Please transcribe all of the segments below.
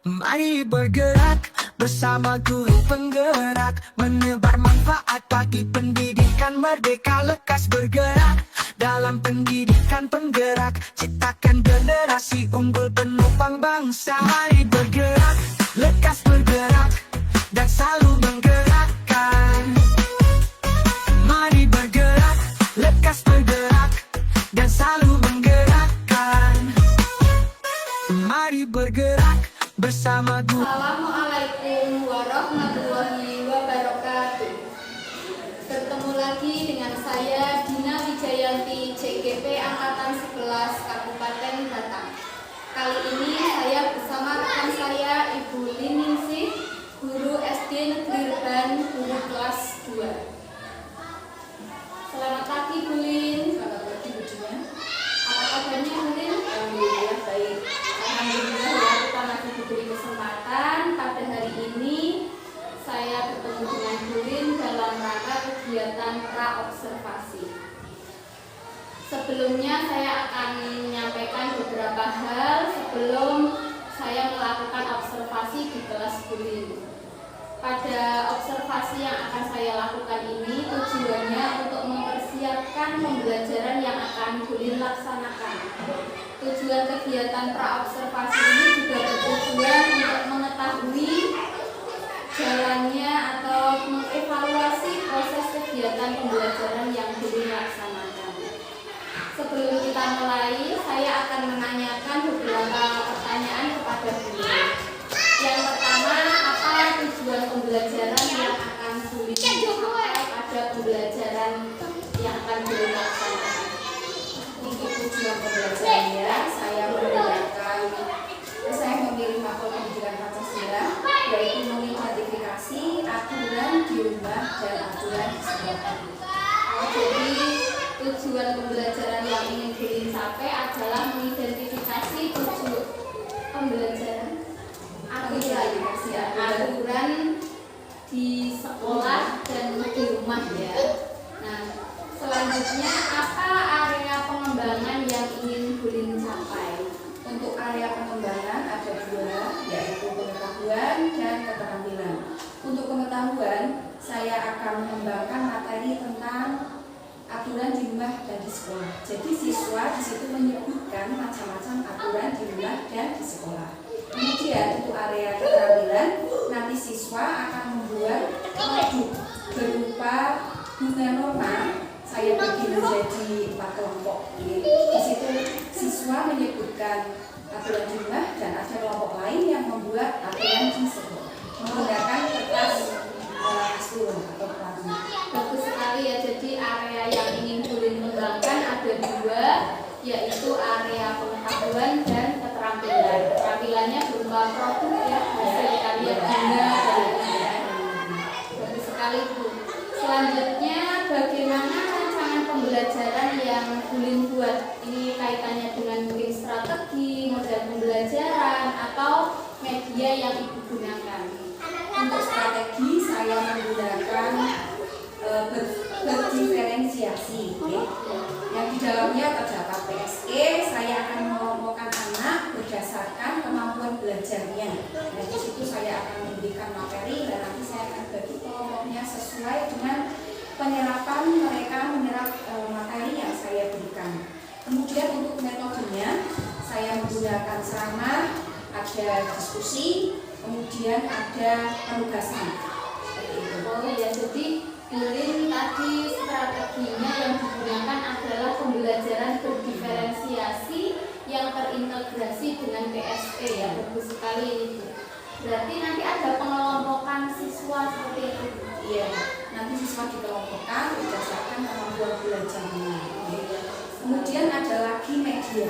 Mari bergerak bersama guru penggerak, menebar manfaat bagi pendidikan merdeka. Lekas bergerak dalam pendidikan penggerak, ciptakan generasi unggul penopang bangsa. Mari bergerak, lekas bergerak, dan selalu menggerakkan. Mari bergerak, lekas bergerak, dan selalu menggerakkan. Mari bergerak bersama guru. Assalamualaikum warahmatullahi wabarakatuh. Bertemu lagi dengan saya Dina Wijayanti, CGP Angkatan 11 Kabupaten Batang. Kali ini saya bersama rekan saya Ibu Liningsih, guru SD Negeri Reban, guru kelas 2. Selamat pagi Bu Lin. Selamat pagi Bu Dina. Apa kabarnya Bu Lin? Alhamdulillah baik. Alhamdulillah ya, kita masih diberi kesempatan pada hari ini saya bertemu dengan Bu Lin dalam rangka kegiatan pra-observasi. Sebelumnya saya akan menyampaikan beberapa hal sebelum saya melakukan observasi di kelas Bu Lin. Pada observasi yang akan saya lakukan ini tujuannya untuk mempersiapkan pembelajaran yang akan Bu Lin laksanakan. Tujuan kegiatan pra-observasi ini juga bertujuan untuk mengetahui jalannya atau mengevaluasi proses kegiatan pembelajaran yang Bu Lin laksanakan. Sebelum kita mulai, saya akan menanyakan beberapa pertanyaan kepada Bu Lin. Yang pertama, apa tujuan pembelajaran yang akan Bu Lin capai pada pembelajaran yang akan Bu Lin laksanakan? Untuk tujuan pembelajarannya, saya memilih materi pendidikan Pancasila, yaitu mengidentifikasi aturan di rumah dan aturan di sekolah. Jadi tujuan pembelajaran yang ingin Bu Lin capai adalah mengidentifikasi tujuan pembelajaran aturan di sekolah dan di rumah ya. Nah, selanjutnya apa area pengembangan yang ingin Bu Lin capai? Untuk area pengembangan ada dua, yaitu pengetahuan dan keterampilan. Untuk pengetahuan, saya akan mengembangkan materi tentang aturan di rumah dan di sekolah. Jadi siswa di situ menyebutkan macam-macam aturan di rumah dan di sekolah. Kemudian untuk area keterampilan, nanti siswa akan membuat produk berupa guna norma. Saya bagi menjadi 4 kelompok. Di situ siswa menyebutkan aturan di rumah dan ada kelompok lain yang membuat aturan di sekolah menggunakan kertas kasur atau plastik. Bagus sekali ya. Jadi area yang ingin Bu Lin kembangkan ada dua, yaitu area pengetahuan dan keterampilan. Keterampilannya berupa produk ya, hasil karya guna dan lain-lain. Bagus sekali Bu. Selanjutnya bagaimana rancangan pembelajaran yang Bu Lin buat? Ini kaitannya dengan mungkin strategi, model pembelajaran atau media yang Ibu gunakan. Untuk strategi saya menggunakan berdiferensiasi, yang di dalamnya terdapat PSE. Saya akan mengelompokkan anak berdasarkan kemampuan belajarnya. Nah, di situ saya akan memberikan materi dan nanti saya akan bagi kelompoknya sesuai dengan penyerapan mereka menyerap materi yang saya berikan. Kemudian untuk metodenya saya menggunakan ceramah, ada diskusi, kemudian ada penugasan. Oh ya, jadi Bu Lin tadi strateginya yang digunakan adalah pembelajaran berdiferensiasi yang terintegrasi dengan PSE ya. Bagus sekali ini Bu. Berarti nanti ada pengelompokan siswa seperti itu. Iya, nanti siswa dikelompokkan berdasarkan kemampuan belajarnya. Kemudian ada lagi media.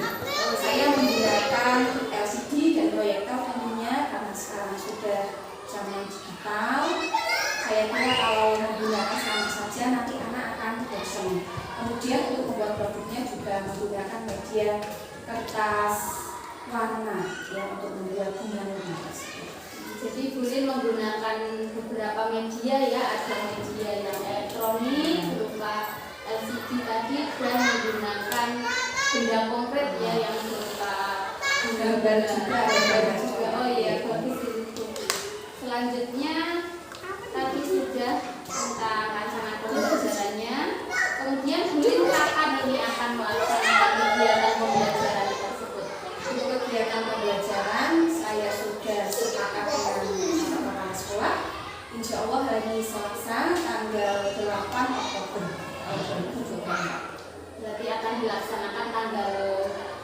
Saya menggunakan LCD dan proyektor tentunya karena sekarang sudah zaman digital. Saya kira kalau menggunakan sama saja nanti anak akan bosan. Kemudian untuk membuat produknya juga menggunakan media kertas warna ya untuk membuat bunga-bunga tersebut. Jadi Bu Lin menggunakan beberapa media ya, ada media yang elektronik berupa LCD tadi dan menggunakan konkret ya yang berupa Gambar juga, gambar juga. Oh iya, bagus itu. Selanjutnya tadi sudah tentang rencana pembelajarannya. Kemudian Bulin kapan ini akan melaksanakan kegiatan pembelajaran tersebut? Untuk kegiatan pembelajaran saya sudah sepakat dengan kepala sekolah. Insya Allah hari Selasa tanggal 8 Oktober 2024. Berarti akan dilaksanakan tanggal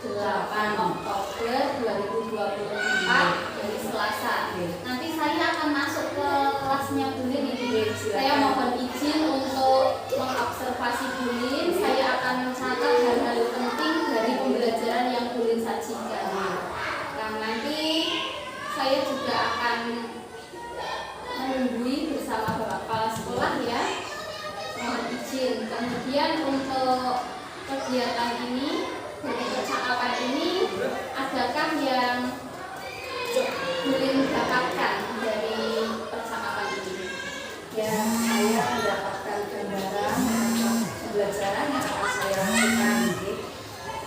8 Oktober 2024 dari Selasa. Nanti saya akan masuk ke kelasnya Bulin ini. Saya mohon izin untuk mengobservasi Bulin. Saya akan mencatat hal-hal penting dari pembelajaran yang Bulin sajikan. Nah, nanti saya juga akan menunggui bersama Bapak Kepala Sekolah ya. Mohon izin. Kemudian untuk kegiatan ini, dari percakapan ini, adakah yang Bulin dapatkan dari percakapan ini? Ya, saya mendapatkan gambaran tentang pembelajaran yang akan saya lakukan.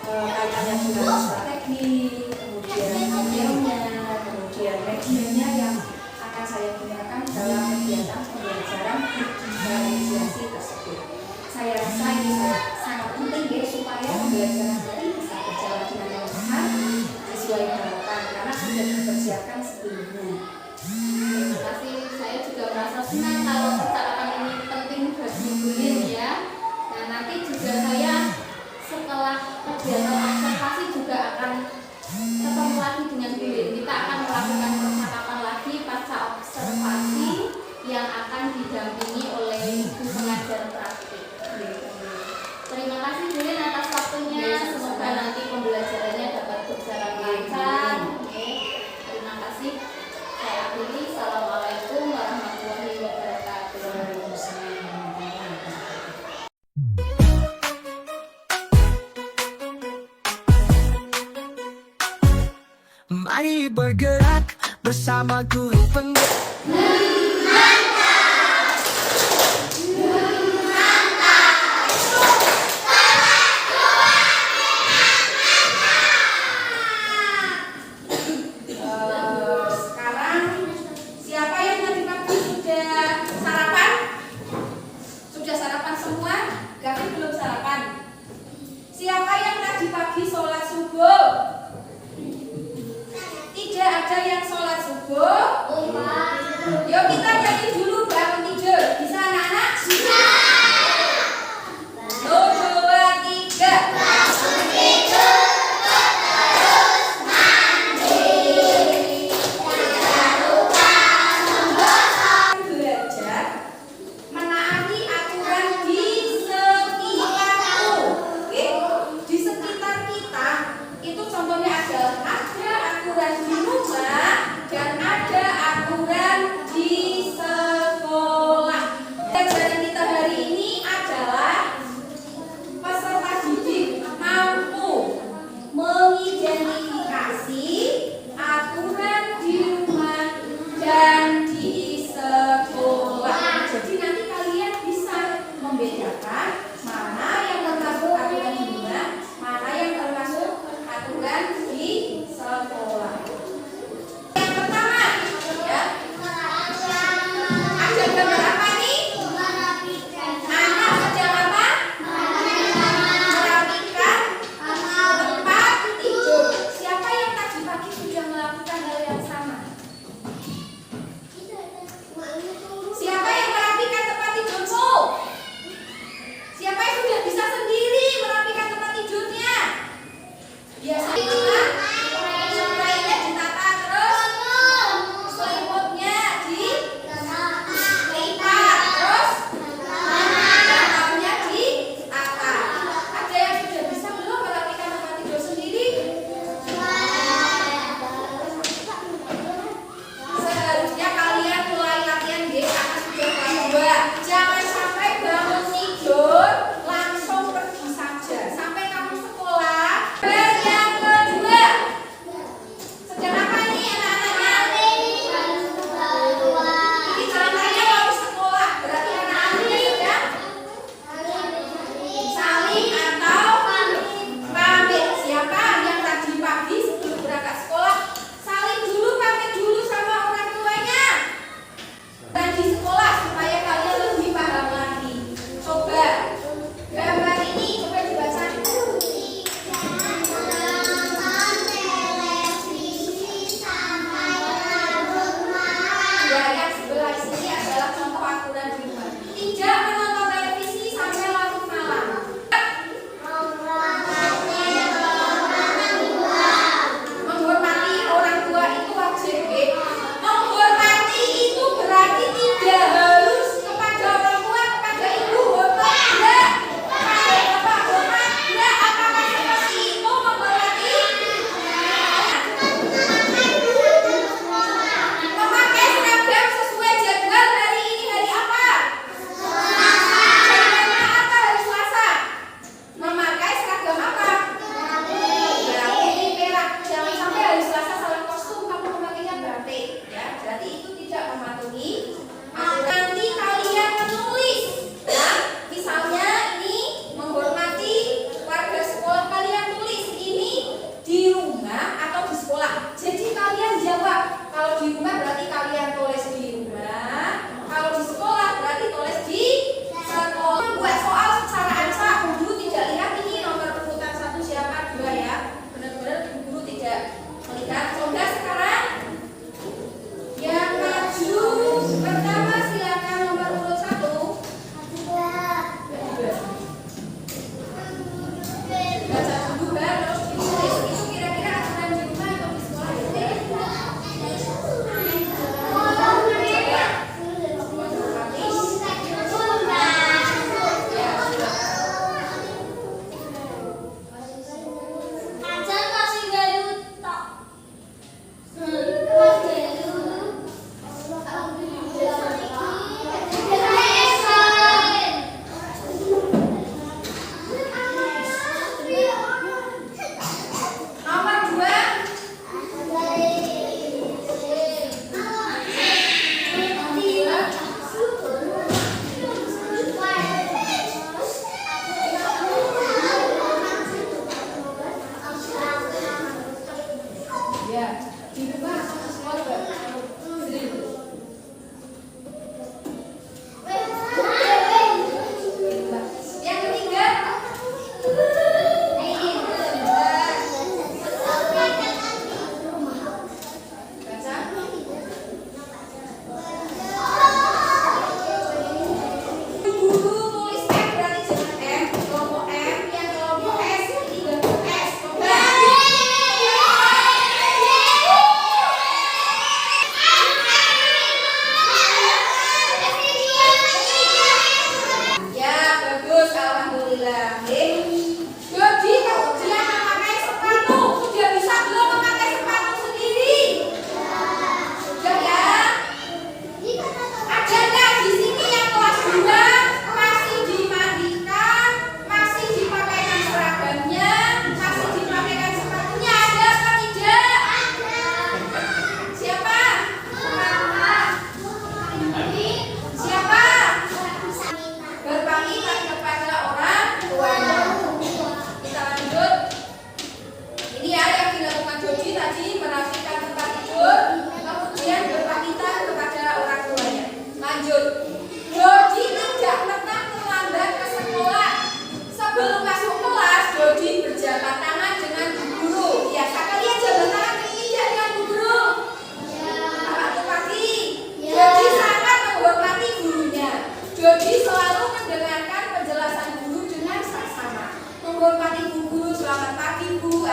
Kaitannya dengan strategi, kemudian modelnya, kemudian medianya yang akan saya gunakan dalam kegiatan pembelajaran digitalisasi tersebut. Saya rasa ini sangat penting ya supaya pembelajaran ini bisa berjalan dengan lancar sesuai harapan karena sudah dipersiapkan sebelumnya. Terima kasih. Saya juga merasa senang kalau percakapan ini penting bagi Bulin ya. Nah, nanti juga saya setelah kegiatan observasi juga akan ketemu lagi dengan Bulin. Kita akan melakukan percakapan lagi pasca observasi yang akan didampingi oleh ibu pengajar praktik. Terima kasih Bulin atas waktunya. Semoga nanti pembelajarannya dapat berjalan lancar. Oke. Terima kasih. Saya akhiri. Assalamualaikum warahmatullahi wabarakatuh. Mari bergerak bersama guru penggerak. Sekarang siapa yang tadi pagi sudah sarapan? Sudah sarapan semua? Gavin belum sarapan. Siapa yang tadi pagi sholat subuh? Tidak ada yang sholat subuh. Yuk kita nyanyi dulu bangun tidur. Bisa anak-anak? Bisa. 1, 2, 3. Bangun tidur. Belajar menaati aturan di sekitarku. Oke? Di sekitar kita itu contohnya ada aturan di rumah dan ada aturan di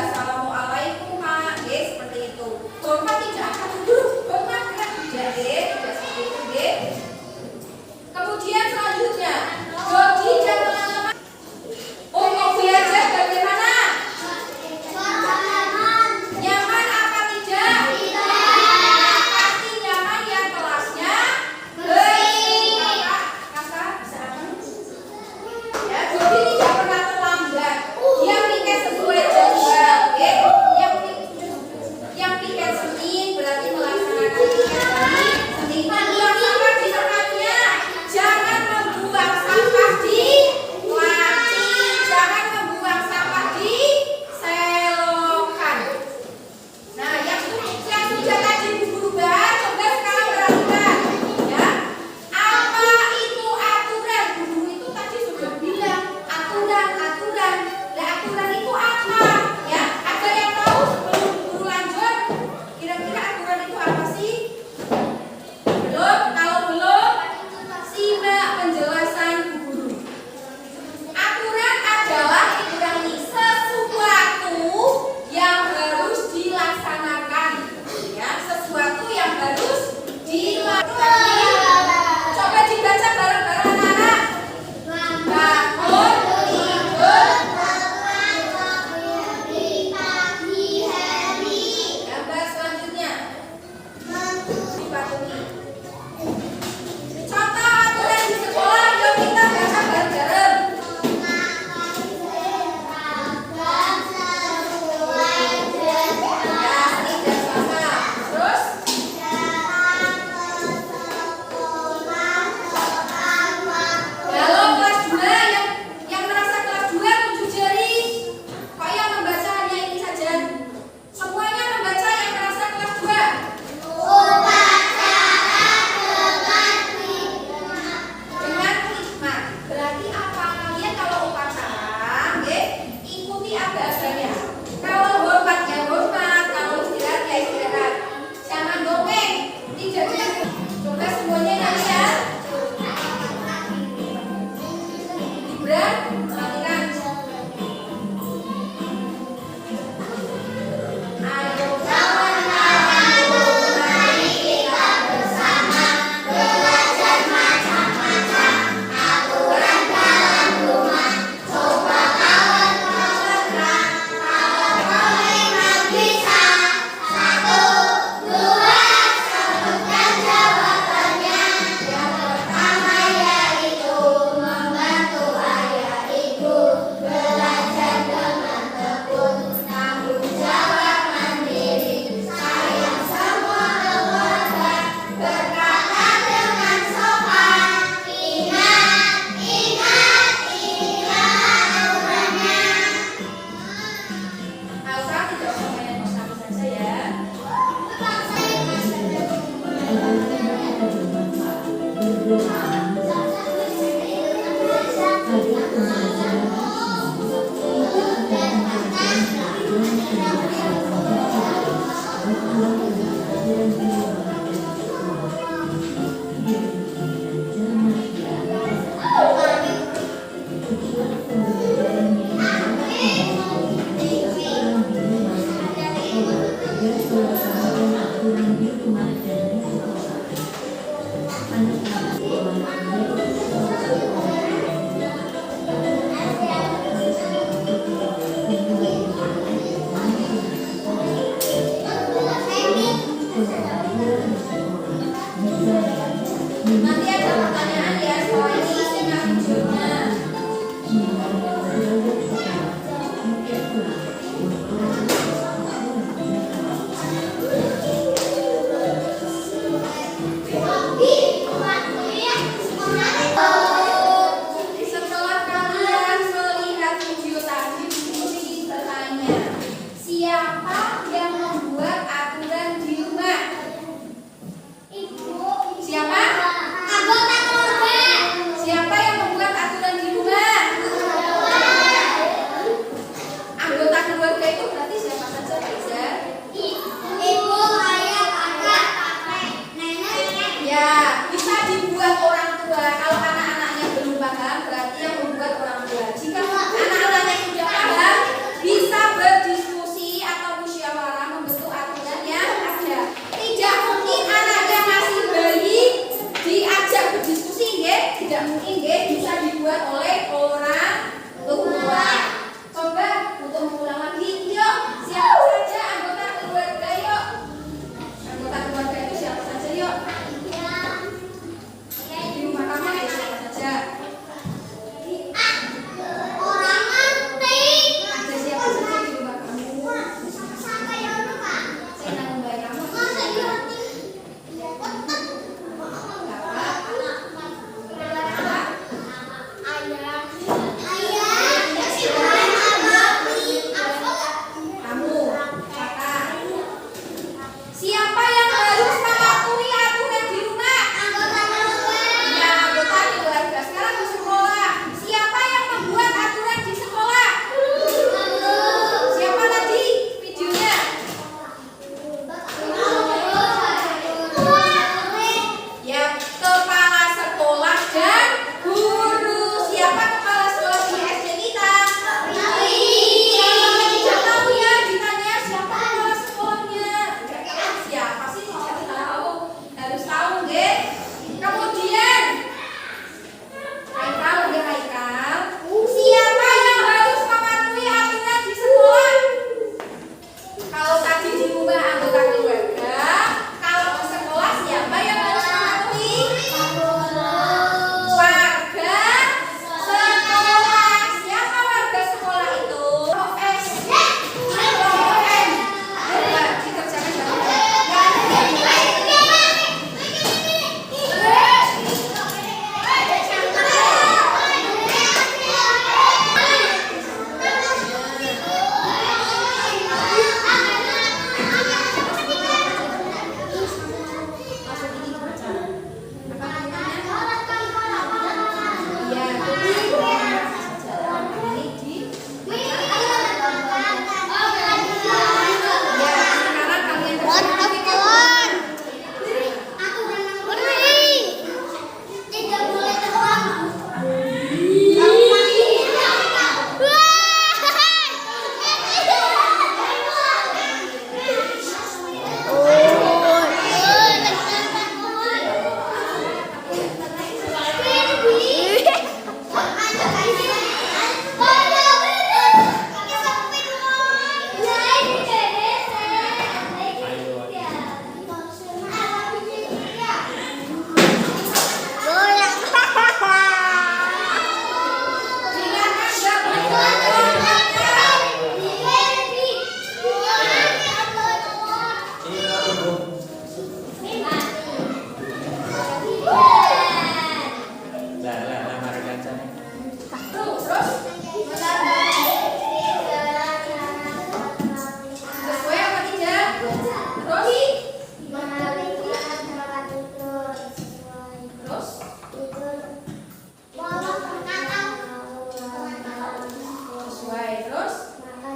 Assalamualaikum Pak. Seperti itu. Hormat tidak akan duduk. Hormat tidak. Tidak seperti itu. Kemudian selanjutnya, Jody dan teman-teman. Untuk belajar bagaimana? Nyaman apa tidak? Pasti nyaman ya, kelasnya bersih. Kakak bisa apa? Ya, Jody tidak pernah terlambat. Dia pikir sesuai jadwal.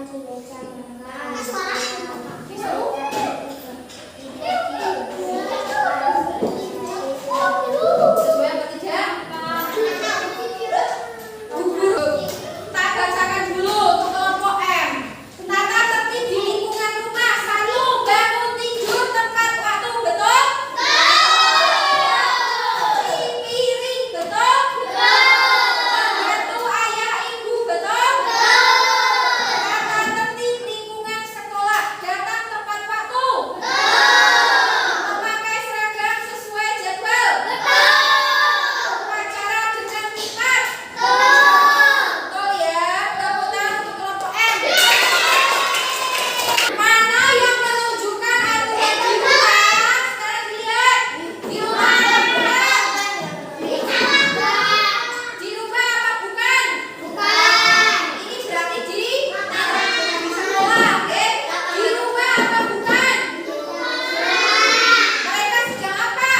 Sesuai apa tidak? Tak bacakan dulu untuk kelompok M. Tata tertib di lingkungan rumah, satu, bangun tidur tepat waktu, betul? Cuci piring, betul? Membantu ayah ibu, betul? Tata tertib lingkungan sekolah, datang tepat waktu. Memakai seragam sesuai jadwal. Upacara dengan nikmat. Betul ya, tepuk tangan untuk kelompok M. Mana yang menunjukkan aturan di rumah? Sekarang dilihat. Di rumah ada bukan? Di rumah apa bukan? Ini berarti di sekolah, oke? Di rumah apa bukan? Mereka sedang apa?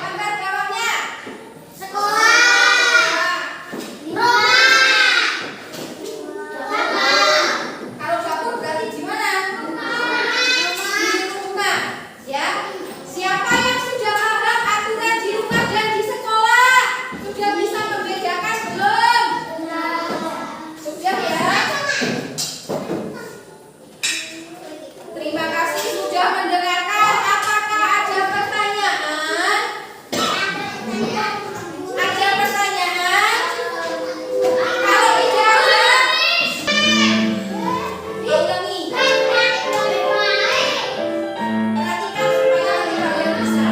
Gambar bawahnya. Kalau dapur berarti di mana? Di rumah, ya. Siapa yang sudah paham aturan di rumah dan di sekolah? Sudah bisa membedakan belum? Sudah ya. Terima kasih sudah mendengarkan. Apakah ada pertanyaan? Ada pertanyaan? Kalau tidak ada, diulangi. Perhatikan supaya nanti kalian bisa.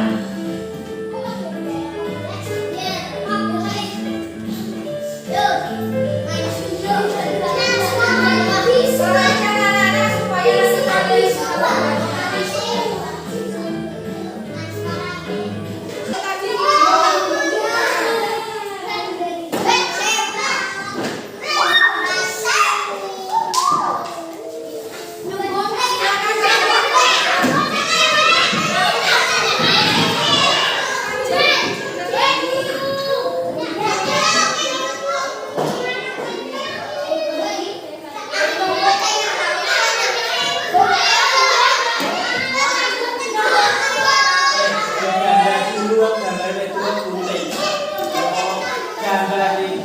Perhatikan anak-anak supaya nanti kalian bisa Tadi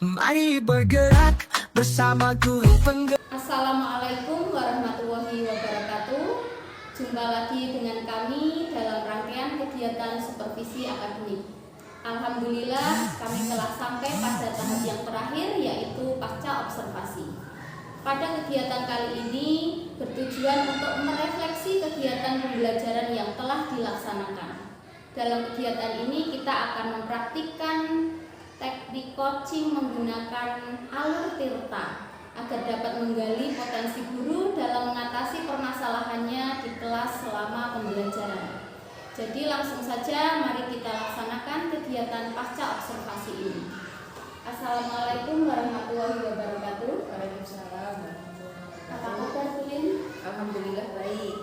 Mari bergerak bersama guru penggerak. Assalamualaikum warahmatullahi wabarakatuh. Jumpa lagi dengan kami dalam rangkaian kegiatan supervisi akademik. Alhamdulillah kami telah sampai pada tahap yang terakhir, yaitu pasca observasi. Pada kegiatan kali ini bertujuan untuk merefleksi kegiatan pembelajaran yang telah dilaksanakan dilaksanakan. Dalam kegiatan ini kita akan mempraktikkan teknik coaching menggunakan alur tirta agar dapat menggali potensi guru dalam mengatasi permasalahannya di kelas selama pembelajaran. Jadi langsung saja mari kita laksanakan kegiatan pasca observasi ini. Assalamualaikum warahmatullahi wabarakatuh. Waalaikumsalam. Apa kabar Bulin? Alhamdulillah baik.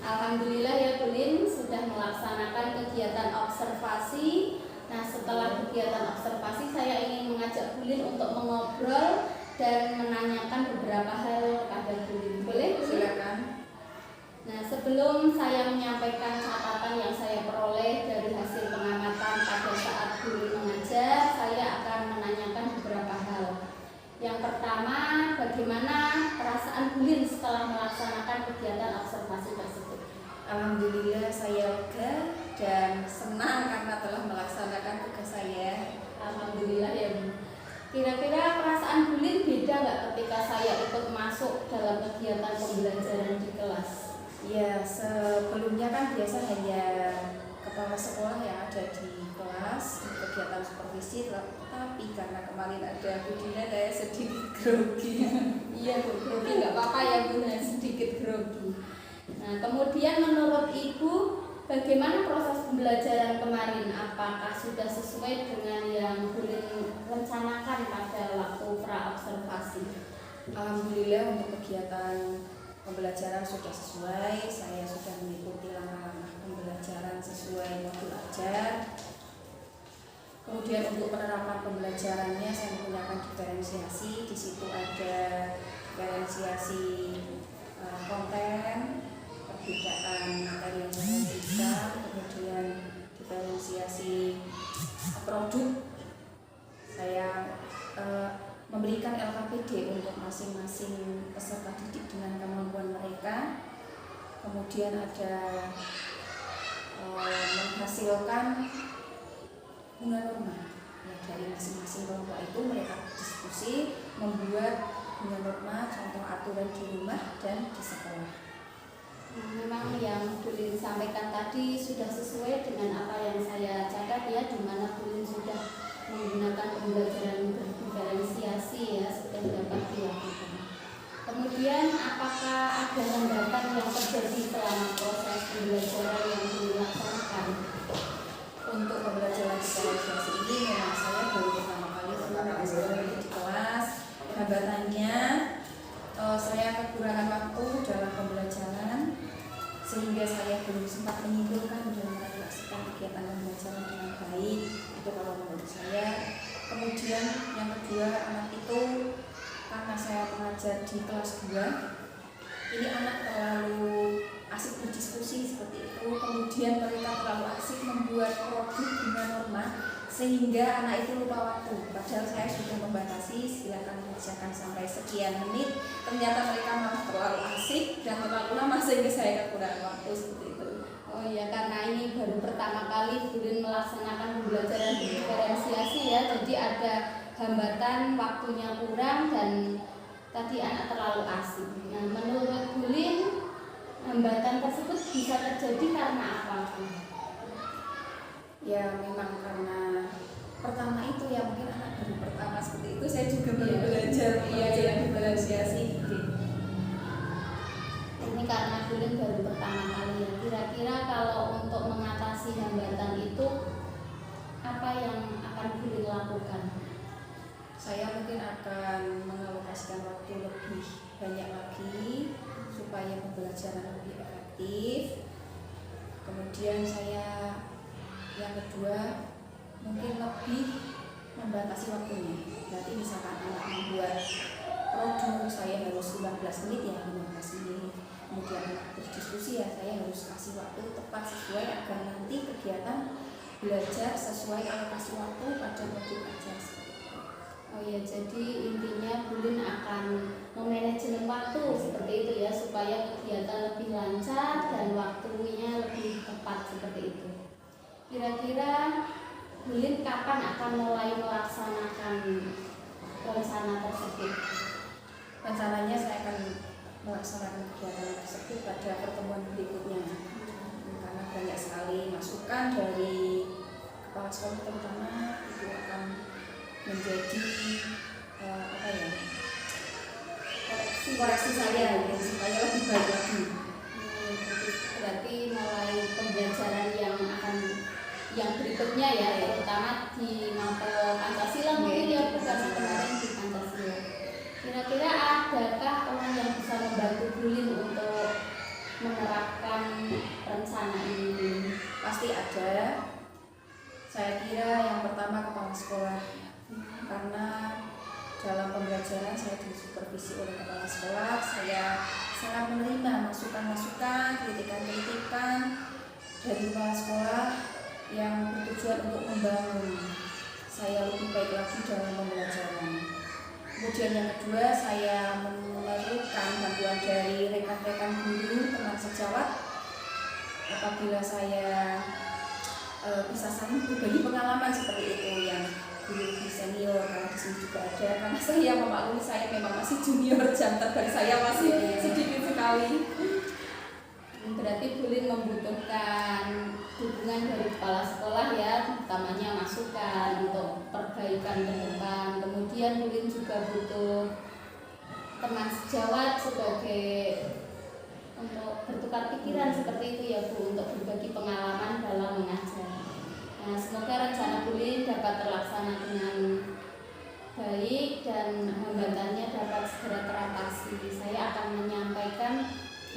Alhamdulillah ya Bulin sudah melaksanakan kegiatan observasi. Nah, setelah kegiatan observasi saya ingin mengajak Bulin untuk mengobrol dan menanyakan beberapa hal kepada Bulin. Boleh? Silakan. Nah, sebelum saya menyampaikan catatan yang saya peroleh dari hasil pengamatan pada saat Bulin mengajar, saya akan menanyakan beberapa hal. Yang pertama, bagaimana perasaan Bulin setelah melaksanakan kegiatan observasi tersebut? Alhamdulillah saya lega dan senang karena telah melaksanakan tugas saya. Alhamdulillah ya Bu. Kira-kira perasaan Bulin beda nggak ketika saya ikut masuk dalam kegiatan pembelajaran di kelas? Ya, sebelumnya kan biasa hanya kepala sekolah yang ada di kelas untuk kegiatan supervisi, tapi karena kemarin ada Bu Dina saya sedikit grogi. Iya Bu, grogi nggak apa-apa ya Bu, sedikit grogi. Nah, kemudian menurut Ibu, bagaimana proses pembelajaran kemarin? Apakah sudah sesuai dengan yang Bulin rencanakan pada waktu pra-observasi? Alhamdulillah untuk kegiatan pembelajaran sudah sesuai, saya sudah mengikuti langkah-langkah pembelajaran sesuai modul ajar. Kemudian untuk penerapan pembelajarannya saya menggunakan diferensiasi. Di situ ada diferensiasi konten, perbedaan materi yang saya berikan, kemudian diferensiasi produk. Saya memberikan LKPD untuk masing-masing peserta didik dengan kemampuan mereka. Kemudian ada menghasilkan bunga norma ya, dari masing-masing kelompok itu mereka diskusi membuat bunga norma, contoh aturan di rumah dan di sekolah. Memang yang Bulin sampaikan tadi sudah sesuai dengan apa yang saya catat ya, di mana Bulin sudah menggunakan pembelajaran berdiferensiasi ya, sudah dapat dilakukan. Kemudian apakah ada hambatan yang terjadi selama proses pembelajaran yang dilaksanakan? Untuk pembelajaran diferensiasi ini memang saya baru pertama kali di kelas. Hambatannya saya kekurangan waktu dalam pembelajaran sehingga saya belum sempat menyimpulkan dan merefleksikan kegiatan pembelajaran dengan baik. Itu kalau menurut saya. Kemudian yang kedua, anak itu karena saya mengajar di kelas 2, ini anak terlalu asik berdiskusi seperti itu. Kemudian mereka terlalu asik membuat produk bunga norma sehingga anak itu lupa waktu. Padahal saya sudah membatasi, silakan mengerjakan sampai sekian menit. Ternyata mereka malah terlalu asik dan terlalu lama sehingga saya kekurangan waktu seperti itu. Oh iya, karena ini baru pertama kali Bulin melaksanakan pembelajaran diferensiasi ya, jadi ada hambatan waktunya kurang dan tadi anak terlalu asik. Nah, menurut Bulin hambatan tersebut bisa terjadi karena apa? Ya memang karena pertama itu ya, mungkin anak baru pertama seperti itu, saya juga baru belajar diferensiasi. Ini karena Bulin baru pertama kali ya. Kira-kira kalau untuk mengatasi hambatan itu apa yang akan Bulin lakukan? Saya mungkin akan mengalokasikan waktu lebih banyak lagi supaya pembelajaran lebih efektif. Kemudian saya yang kedua mungkin lebih membatasi waktunya. Berarti misalkan anak membuat produk saya harus 15 menit ya 15 menit. Kemudian anak berdiskusi ya saya harus kasih waktu tepat sesuai agar nanti kegiatan belajar sesuai alokasi waktu pada modul ajar. Oh ya, jadi intinya Bulin akan memanajemen waktu seperti itu ya, supaya kegiatan lebih lancar dan waktunya lebih tepat seperti itu. Kira-kira Bulin kapan akan mulai melaksanakan rencana tersebut? Rencananya saya akan melaksanakan kegiatan tersebut pada pertemuan berikutnya, karena banyak sekali masukan dari kepala sekolah terutama itu akan menjadi koreksi saya ya, supaya lebih baik lagi. Berarti mulai pembelajaran yang berikutnya ya, terutama di mata Pancasila mungkin ya, bukan kemarin di Pancasila. Kira-kira adakah orang yang bisa membantu Bulin untuk menerapkan rencana ini? Pasti ada. Saya kira yang pertama kepala sekolah, karena dalam pembelajaran saya disupervisi oleh kepala sekolah. Saya sangat menerima masukan-masukan, kritikan-kritikan dari kepala sekolah yang bertujuan untuk membangun saya lebih baik lagi dalam pembelajaran. Kemudian yang kedua, saya memerlukan bantuan dari rekan-rekan guru, teman sejawat, apabila saya bisa saling berbagi pengalaman seperti itu, yang guru senior, karena di sini juga ada, karena saya memaklumi saya memang masih junior, jam terbang saya masih sedikit sekali. Berarti Bulin membutuhkan dukungan dari kepala sekolah ya, utamanya masukan untuk perbaikan ke depan. Kemudian Bulin juga butuh teman sejawat sebagai untuk bertukar pikiran seperti itu ya Bu, untuk berbagi pengalaman dalam mengajar. Nah, semoga rencana Bulin dapat terlaksana dengan baik dan hambatannya dapat segera teratasi. Saya akan menyampaikan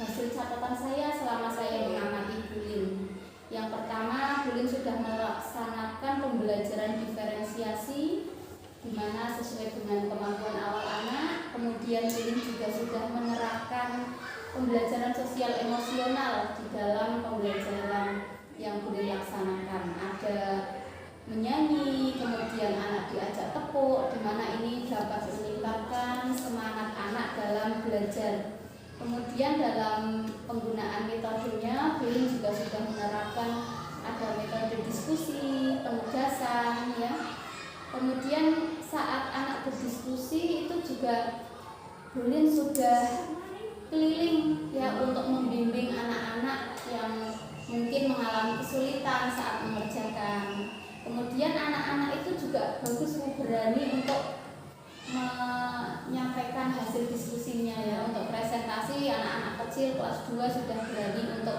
hasil catatan saya selama saya mengamati Bulin. Yang pertama, Bulin sudah melaksanakan pembelajaran diferensiasi di mana sesuai dengan kemampuan awal anak. Kemudian Bulin juga sudah menerapkan pembelajaran sosial emosional di dalam pembelajaran yang Bulin laksanakan. Ada menyanyi, kemudian anak diajak tepuk, di mana ini dapat meningkatkan semangat anak dalam belajar. Kemudian dalam penggunaan metodenya, Bulin juga sudah menerapkan ada metode diskusi, penugasan ya. Kemudian saat anak berdiskusi itu juga Bulin sudah keliling ya untuk membimbing anak-anak yang mungkin mengalami kesulitan saat mengerjakan. Kemudian anak-anak itu juga bagus berani untuk menyampaikan hasil diskusinya ya, untuk presentasi. Anak-anak kecil kelas 2 sudah berani untuk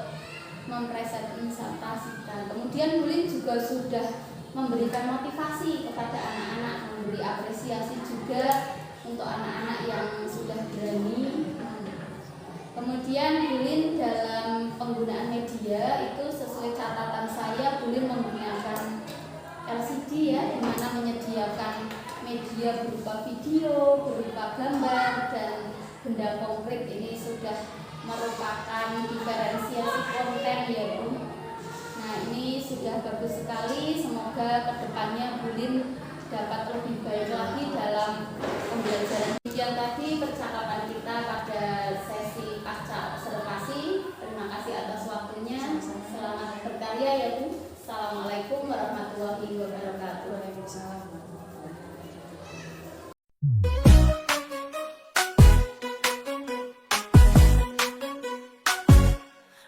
mempresentasikan. Kemudian Bulin juga sudah memberikan motivasi kepada anak-anak, memberi apresiasi juga untuk anak-anak yang sudah berani. Kemudian Bulin dalam penggunaan media itu sesuai catatan saya, Bulin menggunakan LCD ya, di mana menyediakan media berupa video, berupa gambar, dan benda konkret. Ini sudah merupakan diferensiasi konten ya Bu. Nah, ini sudah bagus sekali. Semoga kedepannya Bulin dapat lebih baik lagi dalam pembelajaran. Yang tadi percakapan kita pada sesi pasca observasi. Terima kasih atas waktunya. Selamat berkarya ya Bu. Assalamualaikum warahmatullahi wabarakatuh. Waalaikumsalam.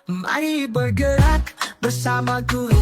Mari bergerak bersama guru